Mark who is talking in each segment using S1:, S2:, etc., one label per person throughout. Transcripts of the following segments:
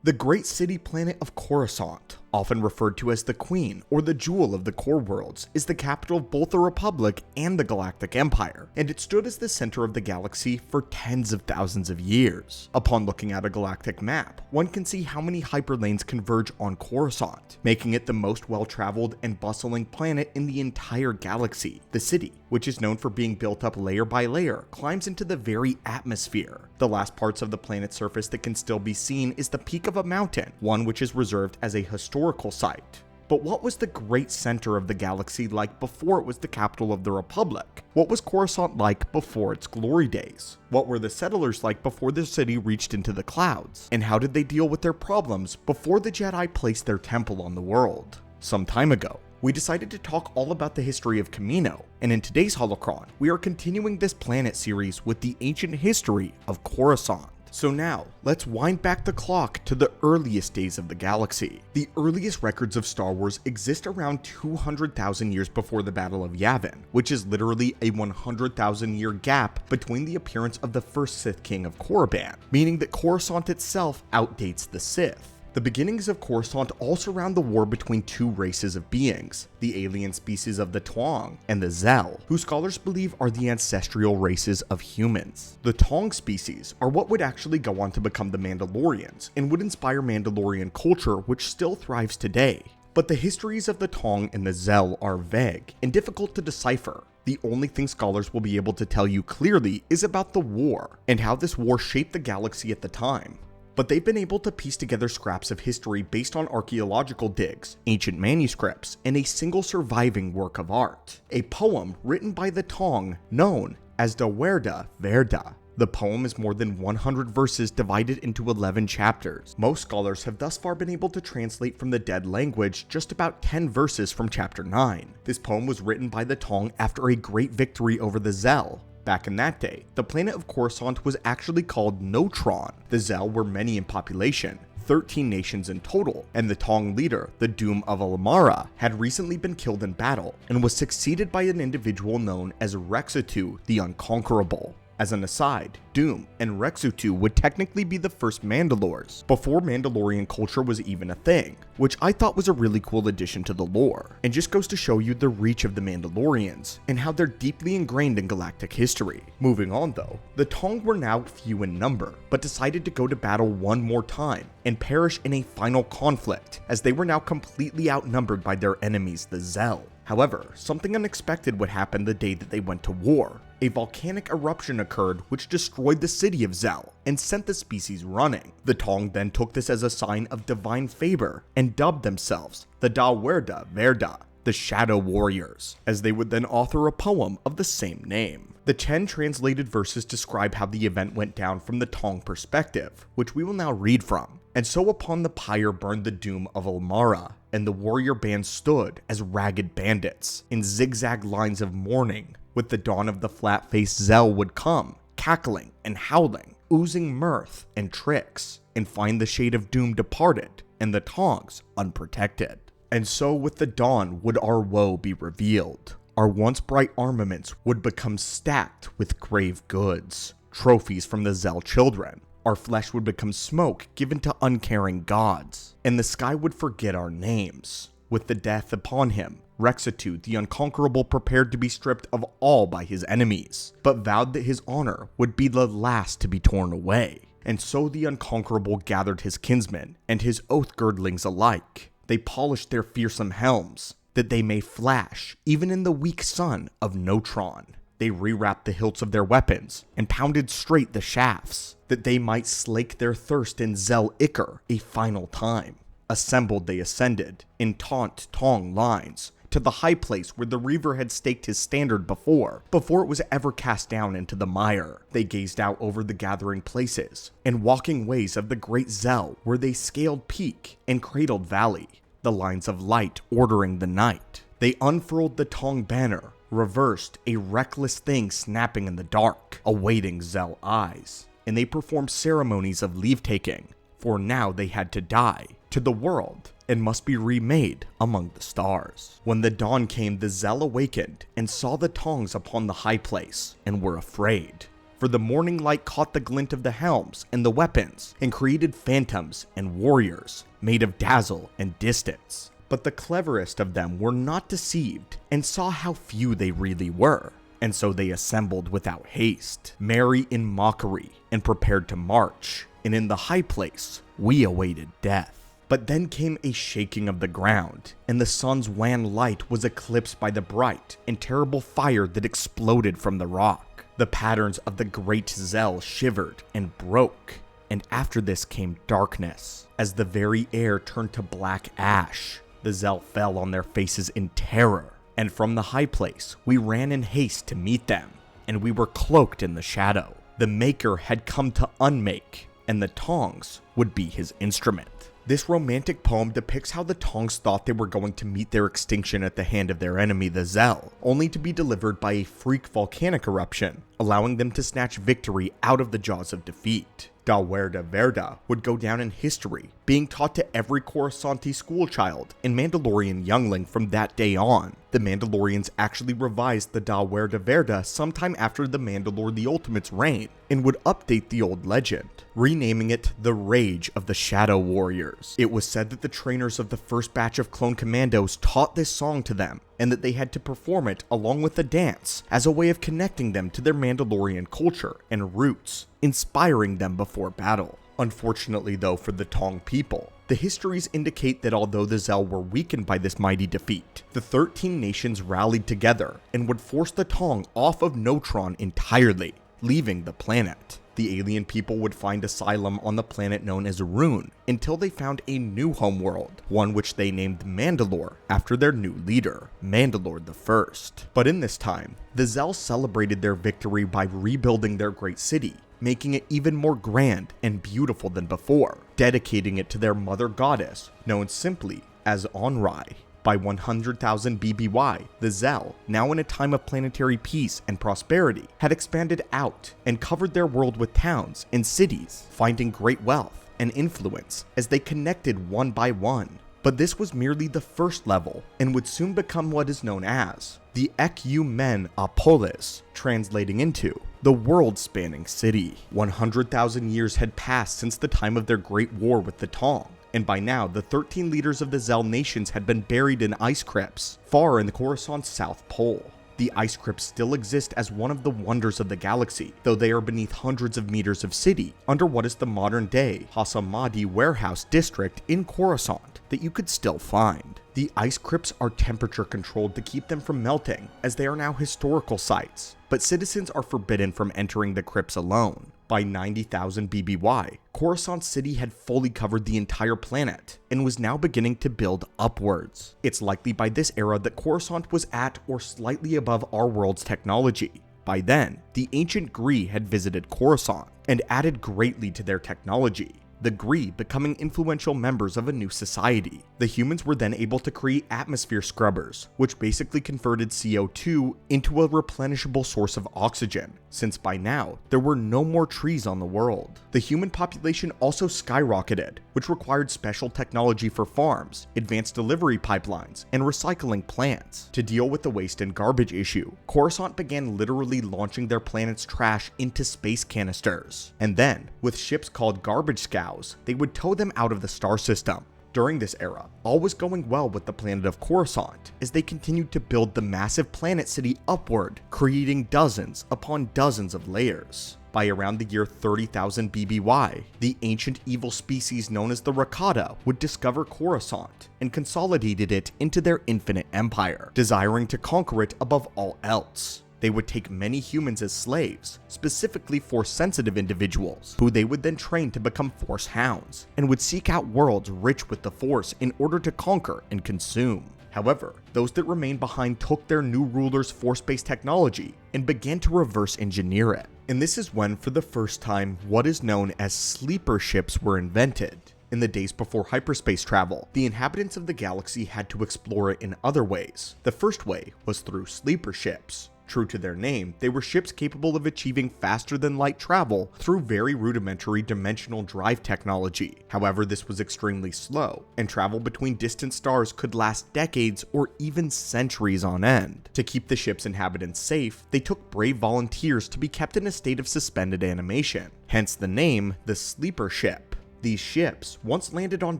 S1: The great city planet of Coruscant, often referred to as the Queen or the Jewel of the Core Worlds, is the capital of both the Republic and the Galactic Empire, and it stood as the center of the galaxy for tens of thousands of years. Upon looking at a galactic map, one can see how many hyperlanes converge on Coruscant, making it the most well-traveled and bustling planet in the entire galaxy. The city, which is known for being built up layer by layer, climbs into the very atmosphere. The last parts of the planet's surface that can still be seen is the peak of a mountain, one which is reserved as a historical site. But what was the great center of the galaxy like before it was the capital of the Republic? What was Coruscant like before its glory days? What were the settlers like before the city reached into the clouds? And how did they deal with their problems before the Jedi placed their temple on the world? Some time ago, we decided to talk all about the history of Kamino, and in today's Holocron, we are continuing this planet series with the ancient history of Coruscant. So now, let's wind back the clock to the earliest days of the galaxy. The earliest records of Star Wars exist around 200,000 years before the Battle of Yavin, which is literally a 100,000 year gap between the appearance of the first Sith King of Korriban, meaning that Coruscant itself outdates the Sith. The beginnings of Coruscant all surround the war between two races of beings, the alien species of the Tong and the Zell, who scholars believe are the ancestral races of humans. The Tong species are what would actually go on to become the Mandalorians, and would inspire Mandalorian culture which still thrives today. But the histories of the Tong and the Zell are vague and difficult to decipher. The only thing scholars will be able to tell you clearly is about the war, and how this war shaped the galaxy at the time. But they've been able to piece together scraps of history based on archaeological digs, ancient manuscripts, and a single surviving work of art, a poem written by the Tong known as the Werda Verda. The poem is more than 100 verses divided into 11 chapters. Most scholars have thus far been able to translate from the dead language just about 10 verses from chapter 9. This poem was written by the Tong after a great victory over the Zell. Back in that day, the planet of Coruscant was actually called Notron. The Zell were many in population, 13 nations in total, and the Tong leader, the Doom of Alamara, had recently been killed in battle, and was succeeded by an individual known as Rexitu the Unconquerable. As an aside, Doom and Rexitu would technically be the first Mandalores, before Mandalorian culture was even a thing, which I thought was a really cool addition to the lore, and just goes to show you the reach of the Mandalorians, and how they're deeply ingrained in galactic history. Moving on though, the Tong were now few in number, but decided to go to battle one more time, and perish in a final conflict, as they were now completely outnumbered by their enemies, the Zell. However, something unexpected would happen the day that they went to war. A volcanic eruption occurred which destroyed the city of Zell and sent the species running. The Tong then took this as a sign of divine favor and dubbed themselves the Da Werda Verda, the Shadow Warriors, as they would then author a poem of the same name. The 10 translated verses describe how the event went down from the Tong perspective, which we will now read from. And so upon the pyre burned the Doom of Almara, and the warrior band stood as ragged bandits, in zigzag lines of mourning. With the dawn of the flat-faced Zell would come, cackling and howling, oozing mirth and tricks, and find the shade of doom departed, and the Tongs unprotected. And so with the dawn would our woe be revealed. Our once bright armaments would become stacked with grave goods, trophies from the Zell children. Our flesh would become smoke given to uncaring gods, and the sky would forget our names. With the death upon him, Rexitu the Unconquerable prepared to be stripped of all by his enemies, but vowed that his honor would be the last to be torn away. And so the Unconquerable gathered his kinsmen and his oath-girdlings alike. They polished their fearsome helms, that they may flash even in the weak sun of Notron. They rewrapped the hilts of their weapons and pounded straight the shafts, that they might slake their thirst in Zell Ichor a final time. Assembled they ascended, in taunt Tong lines, to the high place where the Reaver had staked his standard before it was ever cast down into the mire. They gazed out over the gathering places, and walking ways of the great Zell where they scaled peak and cradled valley, the lines of light ordering the night. They unfurled the Tong banner, reversed a reckless thing snapping in the dark, awaiting Zell eyes, and they performed ceremonies of leave-taking, for now they had to die to the world and must be remade among the stars. When the dawn came, the Zell awakened and saw the Tongs upon the high place and were afraid. for the morning light caught the glint of the helms and the weapons and created phantoms and warriors made of dazzle and distance. But the cleverest of them were not deceived and saw how few they really were, and so they assembled without haste, merry in mockery, and prepared to march, and in the high place we awaited death. But then came a shaking of the ground, and the sun's wan light was eclipsed by the bright and terrible fire that exploded from the rock. The patterns of the great Zell shivered and broke, and after this came darkness, as the very air turned to black ash. The Zell fell on their faces in terror, and from the high place we ran in haste to meet them, and we were cloaked in the shadow. The Maker had come to unmake, and the tongs would be his instrument. This romantic poem depicts how the Tongs thought they were going to meet their extinction at the hand of their enemy, the Zell, only to be delivered by a freak volcanic eruption, allowing them to snatch victory out of the jaws of defeat. Da Werda Verda would go down in history, being taught to every Coruscanti schoolchild and Mandalorian youngling from that day on. The Mandalorians actually revised the Da Werda Verda sometime after the Mandalore the Ultimate's reign, and would update the old legend, renaming it the Rage of the Shadow Warriors. It was said that the trainers of the first batch of clone commandos taught this song to them, and that they had to perform it along with the dance as a way of connecting them to their Mandalorian culture and roots, inspiring them before battle. Unfortunately though for the Tong people, the histories indicate that although the Zell were weakened by this mighty defeat, the 13 nations rallied together and would force the Tong off of Notron entirely, leaving the planet. The alien people would find asylum on the planet known as Rune until they found a new homeworld, one which they named Mandalore after their new leader, Mandalore the First. But in this time, the Zell celebrated their victory by rebuilding their great city, making it even more grand and beautiful than before, dedicating it to their mother goddess, known simply as Onrai. By 100,000 BBY, the Zell, now in a time of planetary peace and prosperity, had expanded out and covered their world with towns and cities, finding great wealth and influence as they connected one by one. But this was merely the first level, and would soon become what is known as the Ecumenopolis, translating into the world-spanning city. 100,000 years had passed since the time of their great war with the Tong, and by now the 13 leaders of the Zell nations had been buried in ice crypts far in the Coruscant's south pole. The ice crypts still exist as one of the wonders of the galaxy, though they are beneath hundreds of meters of city under what is the modern-day Hasamadi warehouse district in Coruscant that you could still find. The ice crypts are temperature controlled to keep them from melting, as they are now historical sites, but citizens are forbidden from entering the crypts alone. By 90,000 BBY, Coruscant City had fully covered the entire planet and was now beginning to build upwards. It's likely by this era that Coruscant was at or slightly above our world's technology. By then, the ancient Gree had visited Coruscant and added greatly to their technology, the Gree becoming influential members of a new society. The humans were then able to create atmosphere scrubbers, which basically converted CO2 into a replenishable source of oxygen, since by now, there were no more trees on the world. The human population also skyrocketed, which required special technology for farms, advanced delivery pipelines, and recycling plants. To deal with the waste and garbage issue, Coruscant began literally launching their planet's trash into space canisters, and then, with ships called garbage scows, they would tow them out of the star system. During this era, all was going well with the planet of Coruscant as they continued to build the massive planet city upward, creating dozens upon dozens of layers. By around the year 30,000 BBY, the ancient evil species known as the Rakata would discover Coruscant and consolidated it into their infinite empire, desiring to conquer it above all else. They would take many humans as slaves, specifically Force-sensitive individuals, who they would then train to become Force hounds, and would seek out worlds rich with the Force in order to conquer and consume. However, those that remained behind took their new ruler's Force-based technology and began to reverse engineer it. And this is when, for the first time, what is known as sleeper ships were invented. In the days before hyperspace travel, the inhabitants of the galaxy had to explore it in other ways. The first way was through sleeper ships. True to their name, they were ships capable of achieving faster than light travel through very rudimentary dimensional drive technology. However, this was extremely slow, and travel between distant stars could last decades or even centuries on end. To keep the ship's inhabitants safe, they took brave volunteers to be kept in a state of suspended animation, hence the name, the Sleeper Ship. These ships once landed on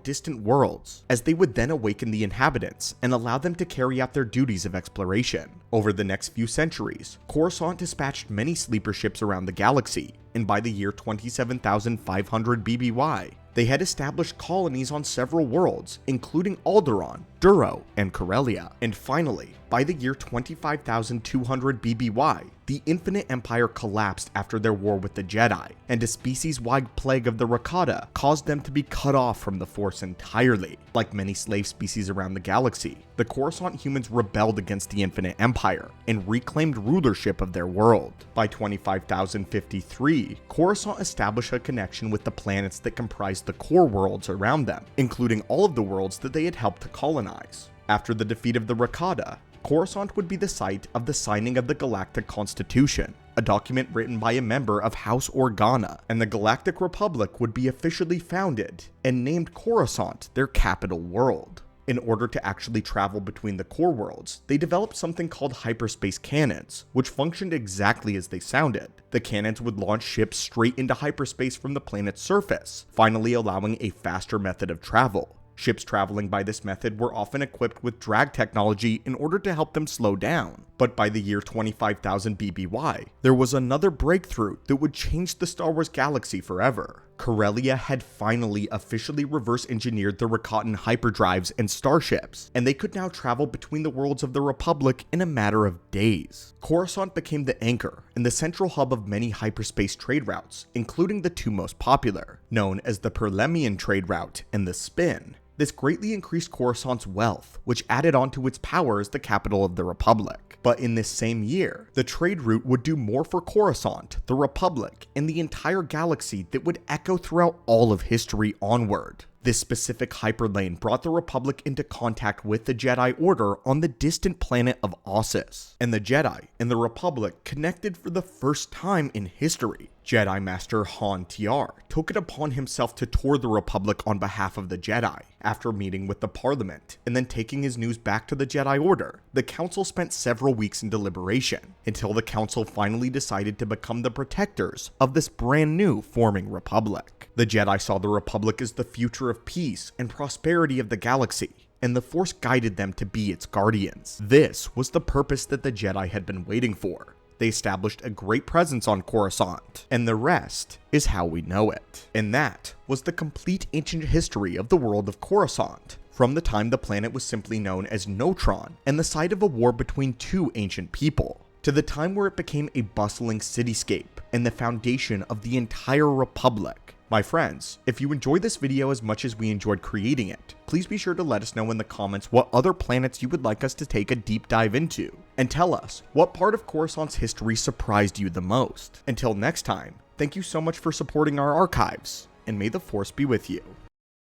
S1: distant worlds, as they would then awaken the inhabitants and allow them to carry out their duties of exploration. Over the next few centuries, Coruscant dispatched many sleeper ships around the galaxy, and by the year 27,500 BBY, they had established colonies on several worlds, including Alderaan, Duro, and Corellia. And finally, by the year 25,200 BBY, the Infinite Empire collapsed after their war with the Jedi, and a species-wide plague of the Rakata caused them to be cut off from the Force entirely. Like many slave species around the galaxy, the Coruscant humans rebelled against the Infinite Empire and reclaimed rulership of their world. By 25,053, Coruscant established a connection with the planets that comprised the core worlds around them, including all of the worlds that they had helped to colonize. After the defeat of the Rakata, Coruscant would be the site of the signing of the Galactic Constitution, a document written by a member of House Organa, and the Galactic Republic would be officially founded and named Coruscant their capital world. In order to actually travel between the core worlds, they developed something called hyperspace cannons, which functioned exactly as they sounded. The cannons would launch ships straight into hyperspace from the planet's surface, finally allowing a faster method of travel. Ships traveling by this method were often equipped with drag technology in order to help them slow down. But by the year 25,000 BBY, there was another breakthrough that would change the Star Wars galaxy forever. Corellia had finally officially reverse-engineered the Rakatan hyperdrives and starships, and they could now travel between the worlds of the Republic in a matter of days. Coruscant became the anchor and the central hub of many hyperspace trade routes, including the two most popular, known as the Perlemian trade route and the Spin. This greatly increased Coruscant's wealth, which added on to its power as the capital of the Republic. But in this same year, the trade route would do more for Coruscant, the Republic, and the entire galaxy that would echo throughout all of history onward. This specific hyperlane brought the Republic into contact with the Jedi Order on the distant planet of Ossus, and the Jedi and the Republic connected for the first time in history. Jedi Master Han Tiar took it upon himself to tour the Republic on behalf of the Jedi. After meeting with the Parliament and then taking his news back to the Jedi Order, the Council spent several weeks in deliberation, until the Council finally decided to become the protectors of this brand new forming Republic. The Jedi saw the Republic as the future of peace and prosperity of the galaxy, and the Force guided them to be its guardians. This was the purpose that the Jedi had been waiting for. They established a great presence on Coruscant, and the rest is how we know it. And that was the complete ancient history of the world of Coruscant, from the time the planet was simply known as Notron and the site of a war between two ancient people, to the time where it became a bustling cityscape and the foundation of the entire Republic. My friends, if you enjoyed this video as much as we enjoyed creating it, please be sure to let us know in the comments what other planets you would like us to take a deep dive into, and tell us what part of Coruscant's history surprised you the most. Until next time, thank you so much for supporting our archives, and may the Force be with you.